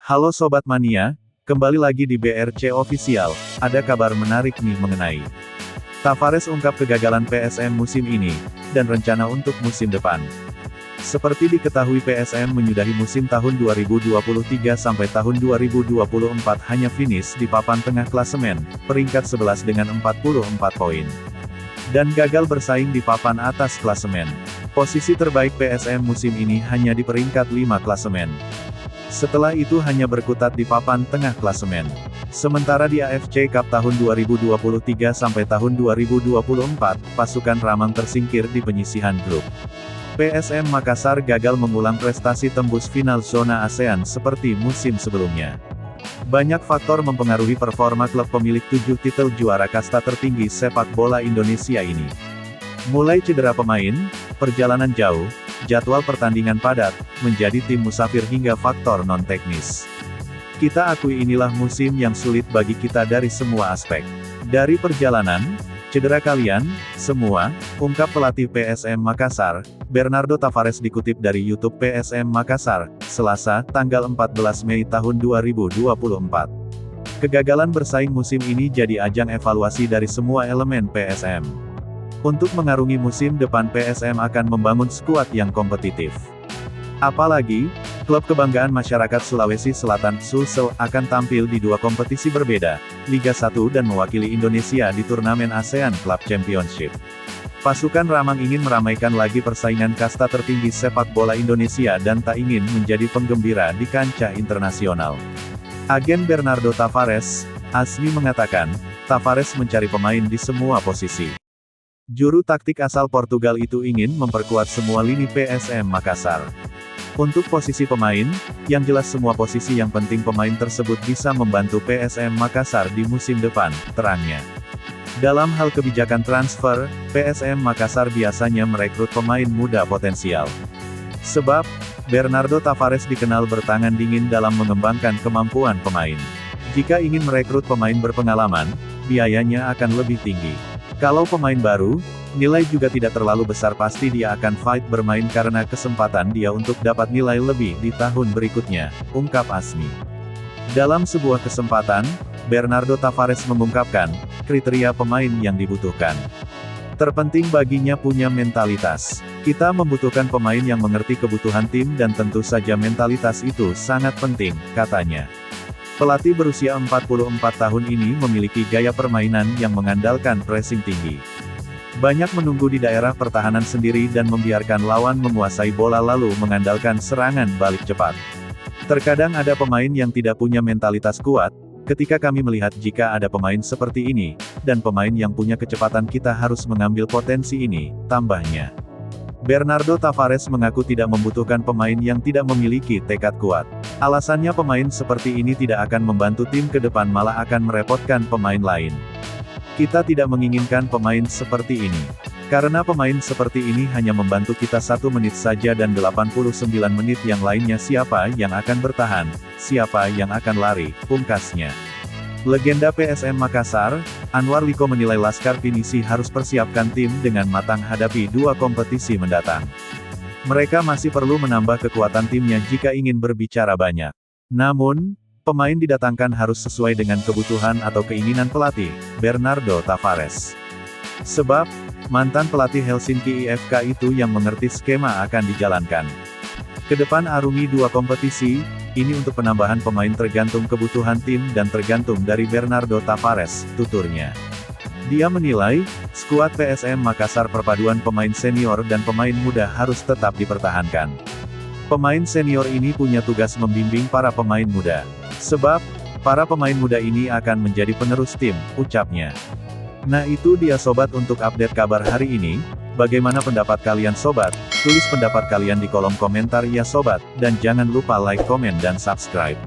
Halo Sobat Mania, kembali lagi di BRC Official. Ada kabar menarik nih mengenai Tavares ungkap kegagalan PSM musim ini, dan rencana untuk musim depan. Seperti diketahui PSM menyudahi musim tahun 2023 sampai tahun 2024 hanya finish di papan tengah klasemen, peringkat 11 dengan 44 poin. Dan gagal bersaing di papan atas klasemen. Posisi terbaik PSM musim ini hanya di peringkat 5 klasemen. Setelah itu hanya berkutat di papan tengah klasemen. Sementara di AFC Cup tahun 2023 sampai tahun 2024, pasukan Ramang tersingkir di penyisihan grup. PSM Makassar gagal mengulang prestasi tembus final zona ASEAN seperti musim sebelumnya. Banyak faktor mempengaruhi performa klub pemilik 7 titel juara kasta tertinggi sepak bola Indonesia ini. Mulai cedera pemain, perjalanan jauh, jadwal pertandingan padat, menjadi tim musafir hingga faktor non-teknis. Kita akui inilah musim yang sulit bagi kita dari semua aspek. Dari perjalanan, cedera kalian, semua, ungkap pelatih PSM Makassar, Bernardo Tavares dikutip dari YouTube PSM Makassar, Selasa, tanggal 14 Mei tahun 2024. Kegagalan bersaing musim ini jadi ajang evaluasi dari semua elemen PSM. Untuk mengarungi musim depan PSM akan membangun skuad yang kompetitif. Apalagi, klub kebanggaan masyarakat Sulawesi Selatan, Sulsel, akan tampil di dua kompetisi berbeda, Liga 1 dan mewakili Indonesia di turnamen ASEAN Club Championship. Pasukan Ramang ingin meramaikan lagi persaingan kasta tertinggi sepak bola Indonesia dan tak ingin menjadi penggembira di kancah internasional. Agen Bernardo Tavares, Asmi mengatakan, Tavares mencari pemain di semua posisi. Juru taktik asal Portugal itu ingin memperkuat semua lini PSM Makassar. Untuk posisi pemain, yang jelas semua posisi yang penting pemain tersebut bisa membantu PSM Makassar di musim depan, terangnya. Dalam hal kebijakan transfer, PSM Makassar biasanya merekrut pemain muda potensial. Sebab, Bernardo Tavares dikenal bertangan dingin dalam mengembangkan kemampuan pemain. Jika ingin merekrut pemain berpengalaman, biayanya akan lebih tinggi. Kalau pemain baru, nilai juga tidak terlalu besar, pasti dia akan fight bermain karena kesempatan dia untuk dapat nilai lebih di tahun berikutnya, ungkap Asmi. Dalam sebuah kesempatan, Bernardo Tavares mengungkapkan, kriteria pemain yang dibutuhkan. Terpenting baginya punya mentalitas. Kita membutuhkan pemain yang mengerti kebutuhan tim dan tentu saja mentalitas itu sangat penting, katanya. Pelatih berusia 44 tahun ini memiliki gaya permainan yang mengandalkan pressing tinggi. Banyak menunggu di daerah pertahanan sendiri dan membiarkan lawan menguasai bola lalu mengandalkan serangan balik cepat. Terkadang ada pemain yang tidak punya mentalitas kuat, ketika kami melihat jika ada pemain seperti ini, dan pemain yang punya kecepatan kita harus mengambil potensi ini, tambahnya. Bernardo Tavares mengaku tidak membutuhkan pemain yang tidak memiliki tekad kuat. Alasannya pemain seperti ini tidak akan membantu tim ke depan, malah akan merepotkan pemain lain. Kita tidak menginginkan pemain seperti ini. Karena pemain seperti ini hanya membantu kita 1 menit saja dan 89 menit yang lainnya siapa yang akan bertahan, siapa yang akan lari, pungkasnya. Legenda PSM Makassar, Anwar Liko menilai Laskar Pinisi harus persiapkan tim dengan matang hadapi 2 kompetisi mendatang. Mereka masih perlu menambah kekuatan timnya jika ingin berbicara banyak. Namun, pemain didatangkan harus sesuai dengan kebutuhan atau keinginan pelatih, Bernardo Tavares. Sebab, mantan pelatih Helsinki IFK itu yang mengerti skema akan dijalankan. Kedepan arungi 2 kompetisi, ini untuk penambahan pemain tergantung kebutuhan tim dan tergantung dari Bernardo Tavares, tuturnya. Dia menilai, skuad PSM Makassar perpaduan pemain senior dan pemain muda harus tetap dipertahankan. Pemain senior ini punya tugas membimbing para pemain muda. Sebab, para pemain muda ini akan menjadi penerus tim, ucapnya. Nah itu dia sobat untuk update kabar hari ini. Bagaimana pendapat kalian sobat? Tulis pendapat kalian di kolom komentar ya sobat, dan jangan lupa like, komen dan subscribe.